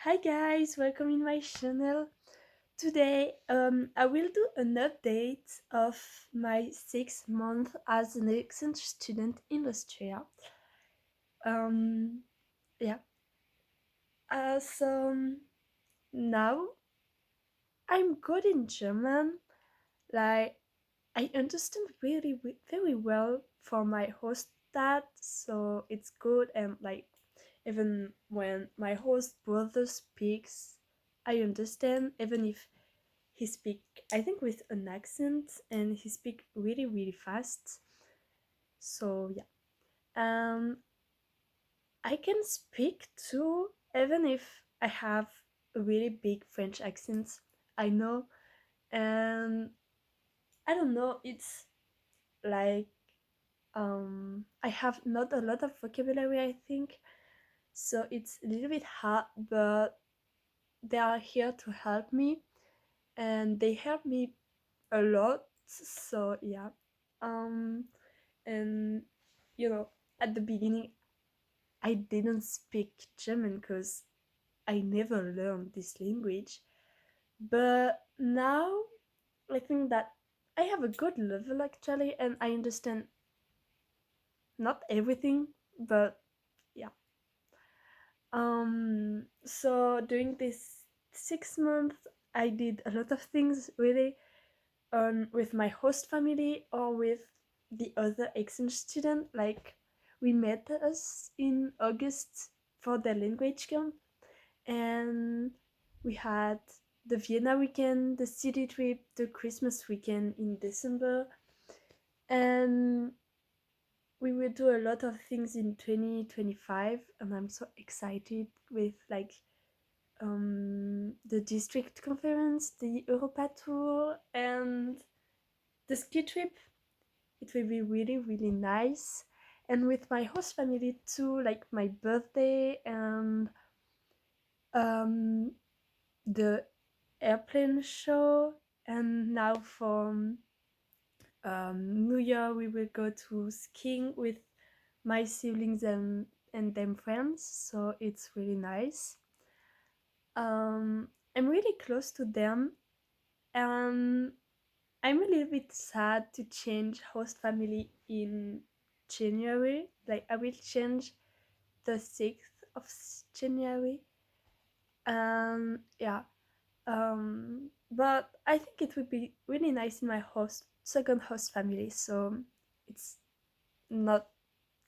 Hi guys, welcome in my channel. Today I will do an update of my 6 month as an exchange student in Austria. Um, yeah, so now I'm good in German. Like I understand very well for my host dad, so it's good. And like even when my host brother speaks, I understand even if he speak I think with an accent and he speak really fast. So yeah, um I can speak too even if I have a really big French accent. I know. And I don't know, it's like I have not a lot of vocabulary, I think, so it's a little bit hard, but they are here to help me and they help me a lot. So yeah. um and you know, at the beginning I didn't speak German because I never learned this language, but now I think that I have a good level actually, and I understand not everything, but yeah. So during this 6 months I did a lot of things really, with my host family or with the other exchange student. Like we met us in August for the language camp, and we had the Vienna weekend, the city trip, the Christmas weekend in December, and we will do a lot of things in 2025, and I'm so excited with like the district conference, the Europa tour, and the ski trip. It will be really nice. And with my host family too, like my birthday and um the airplane show. And now for New Year we will go to skiing with my siblings and them friends, so it's really nice. I'm really close to them, and I'm a little bit sad to change host family in January. Like I will change the 6th of January. Yeah. But I think it would be really nice in my host second host family. So it's not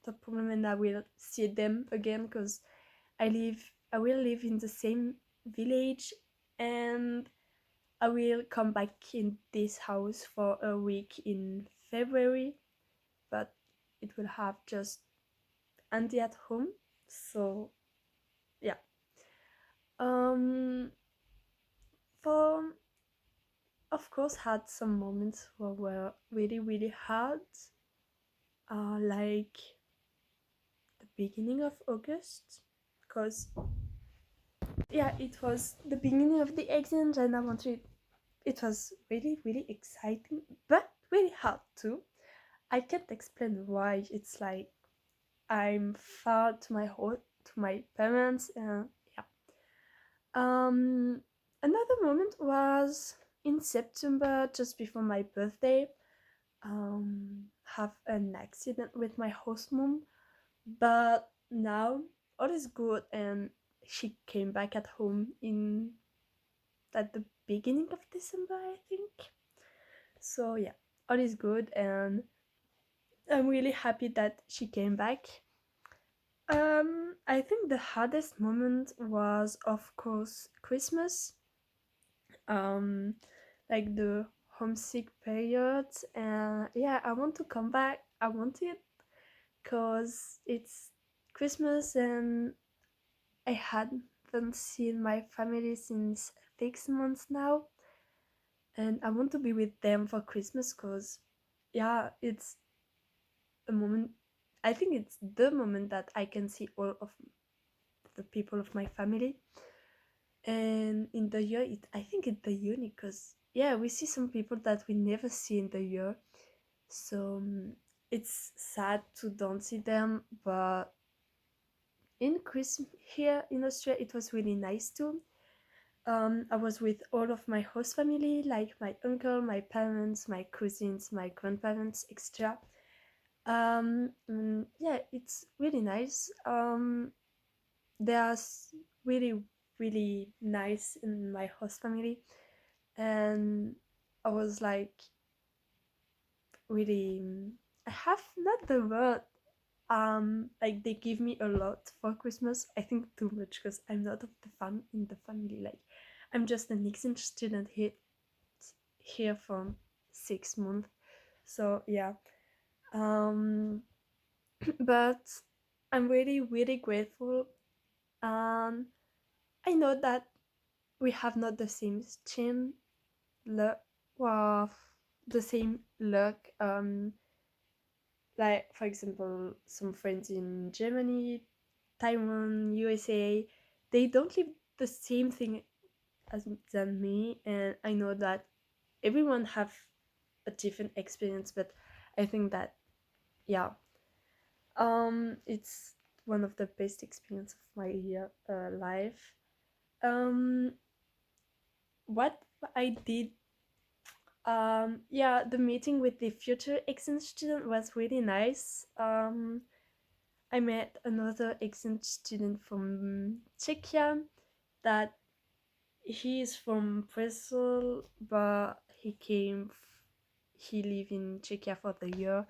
the problem, and I will see them again because I will live in the same village, and I will come back in this house for a week in February, but it will have just Andy at home. So yeah. Um for Of course had some moments where were really hard. Like the beginning of August, because yeah, it was the beginning of the exam and I wanted it was really exciting but really hard too. I can't explain why. It's like I'm far to to my parents, and yeah. Um, Another moment was in September, just before my birthday. Have an accident with my host mom, but now all is good, and she came back at home in at the beginning of December, I think. So yeah, all is good, and I'm really happy that she came back. I think the hardest moment was, of course, Christmas. Um, like the homesick period, and yeah, I want to come back. I want it because it's Christmas, and I hadn't seen my family since 6 months now, and I want to be with them for Christmas because, yeah, it's a moment. I think it's the moment that I can see all of the people of my family. And in the year, I think it's the unique because, yeah, we see some people that we never see in the year. So it's sad to don't see them, but in Christmas here in Austria, it was really nice too. I was with all of my host family, like my uncle, my parents, my cousins, my grandparents, etc. Yeah, it's really nice. There's really, really nice in my host family, and I was like really. I have not the word. Like they give me a lot for Christmas. I think too much because I'm not of the fun in the family. Like I'm just an exchange student here for 6 months. So yeah. Um, but I'm really really grateful. Um, I know that we have not the same chin luck, well, the same luck. Like for example, some friends in Germany, Taiwan, USA, they don't live the same thing as than me, and I know that everyone have a different experience, but I think that yeah, it's one of the best experience of my life. Um, what I did, yeah, the meeting with the future exchange student was really nice. I met another exchange student from Czechia that he is from Brazil, but he lived in Czechia for the year,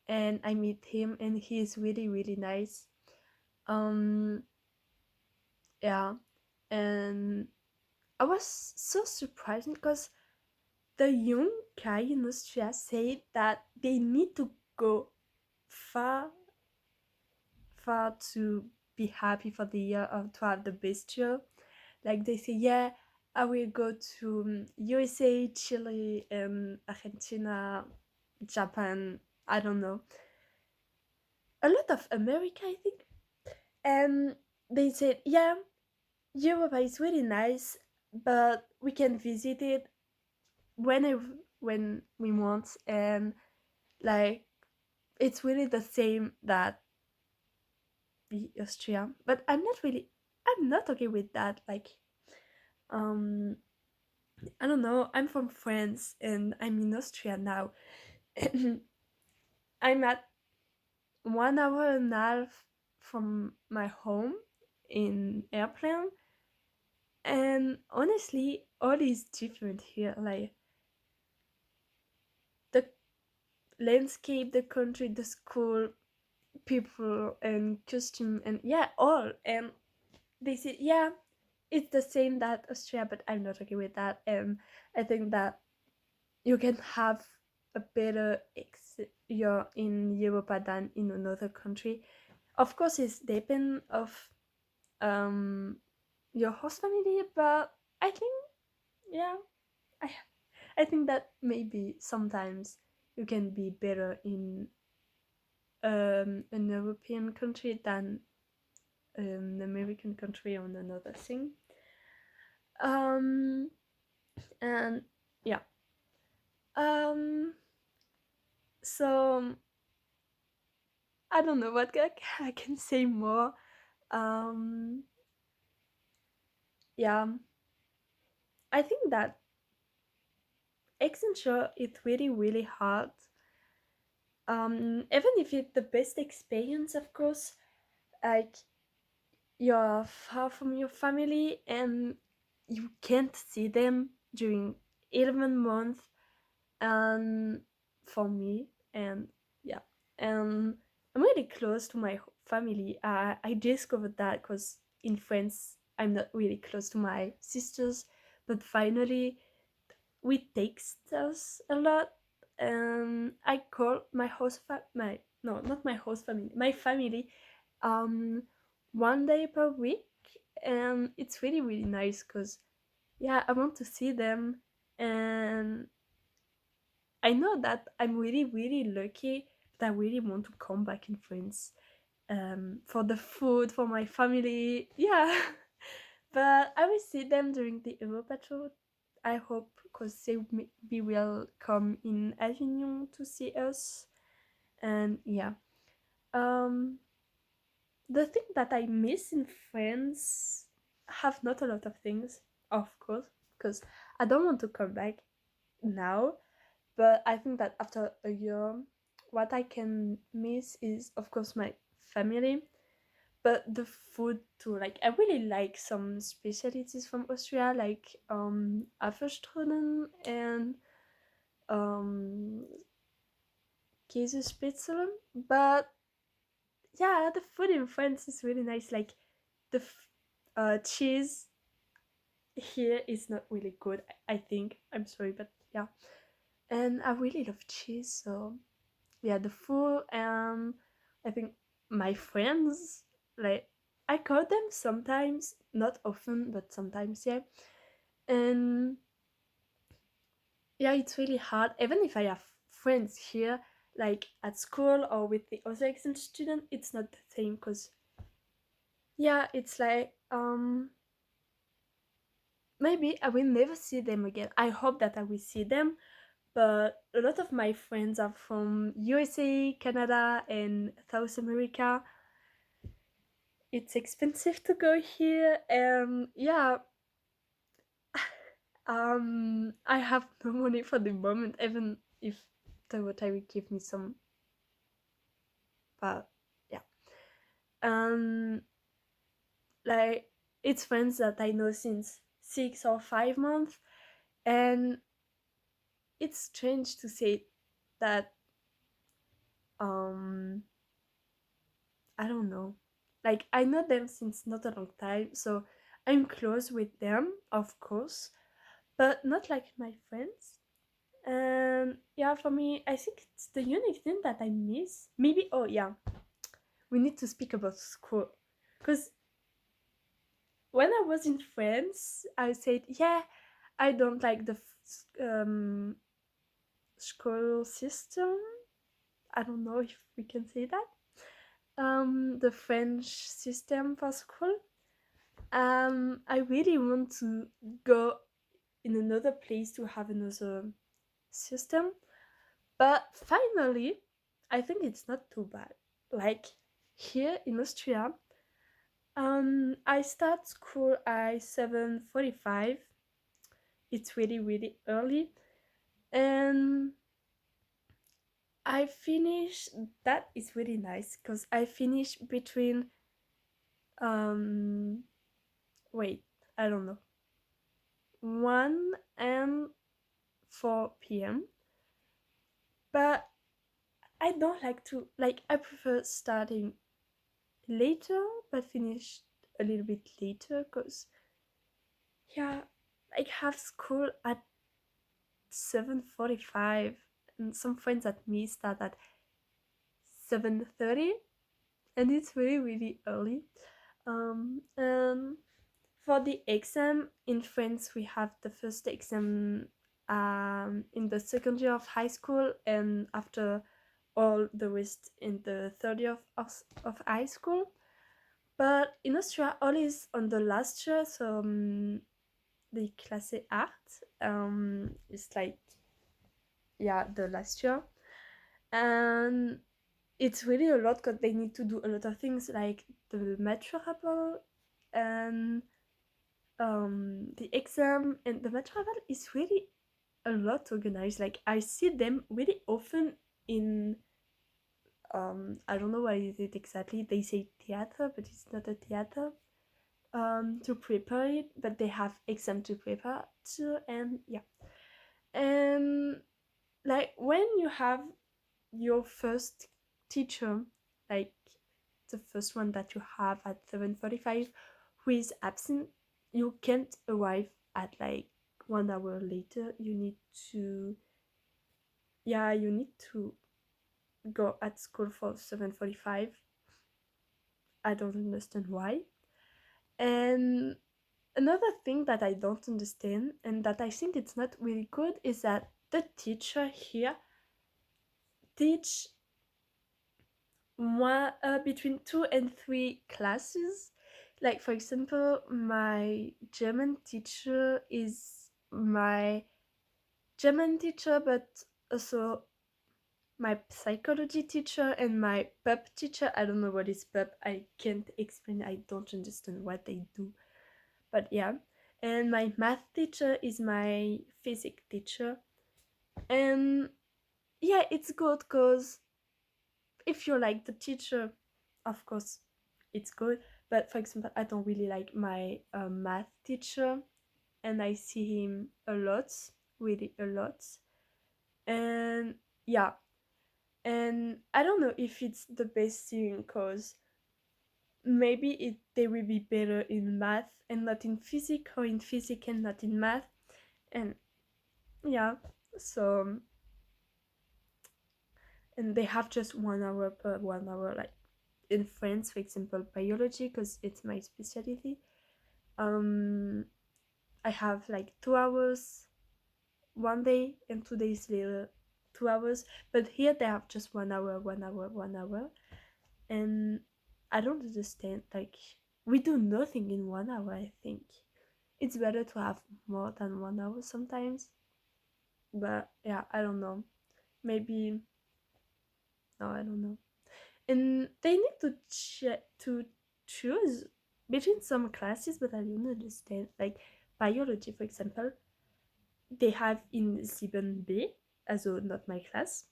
and I meet him, and he is really really nice. Um, yeah, and I was so surprised because the young guy in Austria said that they need to go far, far to be happy for the year or to have the best year. Like they say, yeah, I will go to USA, Chile, Argentina, Japan. I don't know, a lot of America, I think. And they said, yeah, Europe is really nice, but we can visit it whenever when we want, and like it's really the same that the Austria. But I'm not okay with that. Like, um, I don't know. I'm from France and I'm in Austria now. I'm at 1 hour and a half from my home in airplane, and honestly, all is different here. Like the landscape, the country, the school, people, and costume, and yeah, all. And they said, yeah, it's the same that Austria, but I'm not okay with that. And I think that you can have a better year in Europe than in another country. Of course, it's depend of um your host family, but I think yeah, I I think that maybe sometimes you can be better in an European country than an American country on another thing. Um and yeah. Um so I don't know what I can say more. Um yeah, I think that Accenture is really really hard. Even if it's the best experience, of course, like you're far from your family and you can't see them during 11 months. And for me, and yeah, and I'm really close to my family. I discovered that because in France I'm not really close to my sisters, but finally we text us a lot. And I call my my no, not my host family, my family, um 1 day per week, and it's really really nice because yeah, I want to see them. And I know that I'm really really lucky, but I really want to come back in France, for the food, for my family, yeah. But I will see them during the Europa tour, I hope, because they will come in Avignon to see us. And yeah, um The thing that I miss in France have not a lot of things, of course, because I don't want to come back now. But I think that after a year, what I can miss is, of course, my family, but the food too. Like I really like some specialties from Austria, like Apfelstrudel and um Käsespitzel. But yeah, the food in France is really nice. Like the cheese here is not really good. I think. I'm sorry, but yeah. And I really love cheese, so yeah, the food. I think my friends, like I call them sometimes, not often, but sometimes, yeah. And yeah, it's really hard. Even if I have friends here, like at school or with the other exchange student, it's not the same because yeah, it's like maybe I will never see them again. I hope that I will see them, but a lot of my friends are from USA, Canada, and South America. It's expensive to go here, and yeah, I have no money for the moment, even if the lottery will give me some, but yeah. Um, like it's friends that I know since 6 or 5 months, and it's strange to say that um I don't know. Like I know them since not a long time, so I'm close with them, of course, but not like my friends. And yeah, for me, I think it's the unique thing that I miss. Maybe oh yeah, we need to speak about school, because when I was in France, I said yeah, I don't like the school system. I don't know if we can say that. The French system for school. I really want to go in another place to have another system, but finally, I think it's not too bad. Like here in Austria, I start school at 7:45. It's really really early, and I finish. That is really nice because I finish between um wait, I don't know, 1 and 4 p.m. But I don't like to, like I prefer starting later but finish a little bit later because yeah, I have school at 7:45 and some friends at me start at 7:30 and it's really really early. And for the exam in France, we have the first exam in the second year of high school, and after all the rest in the third year of high school. But in Austria, all is on the last year, so the classe art is like yeah the last year, and it's really a lot because they need to do a lot of things like the maturable and the exam, and the material is really a lot organized. Like I see them really often in I don't know what is it exactly. They say theater, but it's not a theater. To prepare it, but they have exam to prepare too, and yeah. And like when you have your first teacher, like the first one that you have at 7:45, who is absent, you can't arrive at like 1 hour later. You need to, yeah, you need to go at school for 7:45. I don't understand why. And another thing that I don't understand and that I think it's not really good is that the teacher here teach between 2 and 3 classes. Like for example, my German teacher is my German teacher, but also my psychology teacher and my pup teacher. I don't know what is pup. I can't explain. I don't understand what they do. But yeah. And my math teacher is my physics teacher. And yeah, it's good because if you like the teacher, of course, it's good. But for example, I don't really like my math teacher, and I see him a lot, really a lot. And yeah, and I don't know if it's the best thing because maybe they will be better in math and not in physics, or in physics and not in math. And yeah, so and they have just 1 hour per 1 hour, like in France, for example, biology, because it's my specialty. um I have like 2 hours one day, and 2 days later 2 hours. But here they have just 1 hour, 1 hour, 1 hour. And I don't understand, like, we do nothing in 1 hour. I think it's better to have more than 1 hour sometimes. But yeah, I don't know, maybe, no, I don't know. And they need to choose between some classes, but I don't understand, like biology, for example. They have in 7B, also not my class,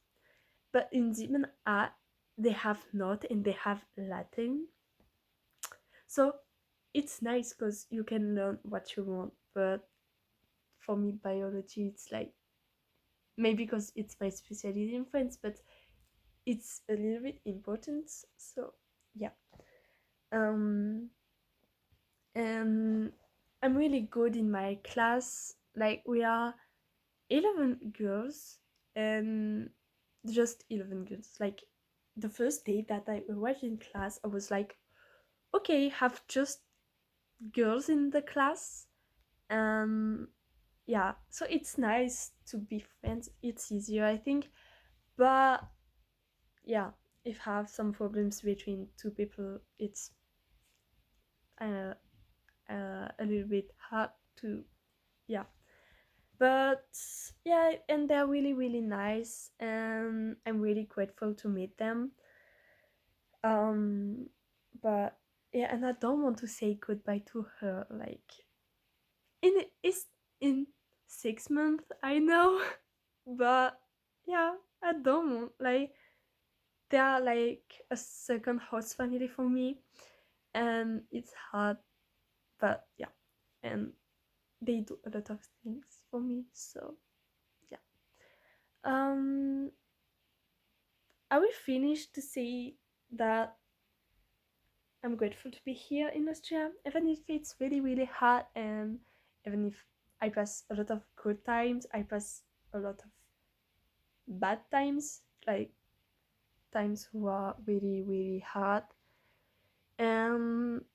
but in 7A they have not, and they have Latin. So it's nice because you can learn what you want. But for me, biology, it's like, maybe because it's my specialty in France, but it's a little bit important. So yeah. um and I'm really good in my class. Like, we are 11 girls, and just 11 girls. Like, the first day that I arrived in class, I was like, okay, have just girls in the class. Yeah, so it's nice to be friends. It's easier, I think. But yeah, if I have some problems between two people, it's uh, a little bit hard to, yeah. But yeah, and they're really really nice, and I'm really grateful to meet them. um but yeah, and I don't want to say goodbye to her, like, it's in 6 months, I know. But yeah, I don't want, like, they are like a second host family for me, and it's hard. But yeah, and they do a lot of things for me, so yeah. um I will finish to say that I'm grateful to be here in Austria, even if it's really really hard, and even if I pass a lot of good times, I pass a lot of bad times, like times who are really really hard. And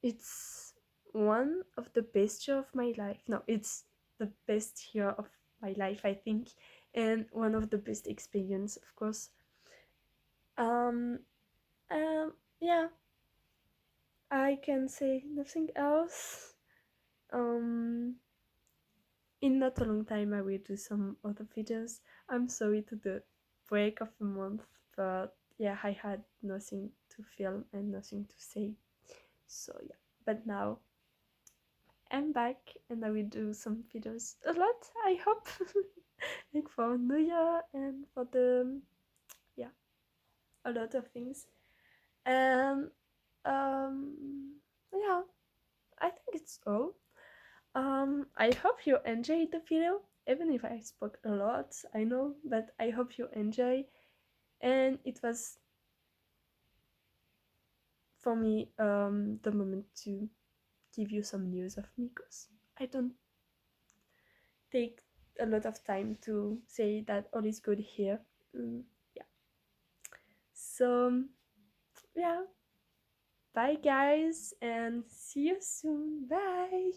it's one of the best year of my life. No, it's the best year of my life, I think, and one of the best experience, of course. Um, yeah, I can say nothing else. Um, in not a long time, I will do some other videos. I'm sorry to the break of a month, but yeah, I had nothing to film and nothing to say. So yeah, but now I'm back, and I will do some videos a lot, I hope. Like for New Year and for the, yeah, a lot of things. And yeah, I think it's all. I hope you enjoyed the video, even if I spoke a lot, I know, but I hope you enjoy. And it was for me the moment to give you some news of me, because I don't take a lot of time to say that all is good here. Yeah. So yeah, bye guys, and see you soon. Bye.